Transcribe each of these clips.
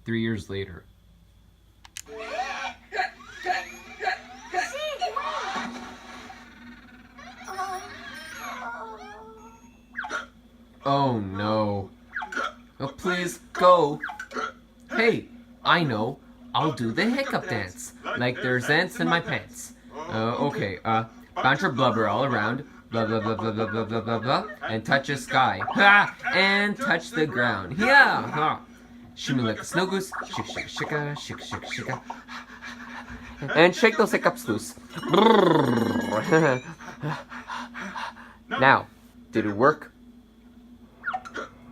3 years later. Oh no. Oh, please go. Hey, I know. I'll do the hiccup dance. Like there's ants in my pants. Okay, bounce your blubber all around. Blah blah blah blah blah blah blah blah blah. And touch the sky. Ha! And touch the ground. Yeah! Ha! Shimmy like a snow goose. Shake shake shika, shake shake shika. And shake those hiccups loose. Now, did it work?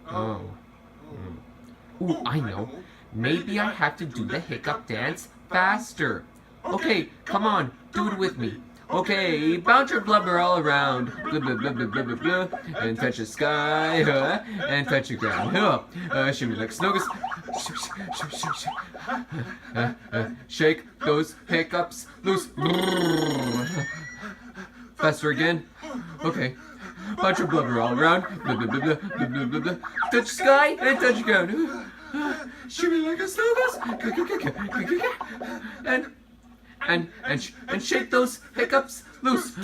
Oh. Ooh, I know. Maybe I have to do the hiccup dance faster. Okay, come on, do it with me. Okay, bounce your blubber all around. Blah, blah, blah, blah, blah, blah, blah. And touch the sky, and touch the ground. Shimmy like snow goose. Shake those hiccups loose. Faster again. Okay. Bounce your blubber all around. Blah, blah, blah, blah, blah, blah, blah, blah. Touch the sky and touch the ground. Shimmy like a snow goose. And shake those hiccups loose.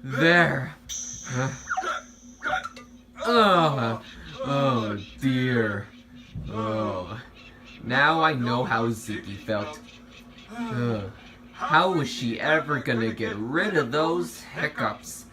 There. Oh dear. Oh. Now I know how Ziggy felt. How was she ever gonna get rid of those hiccups?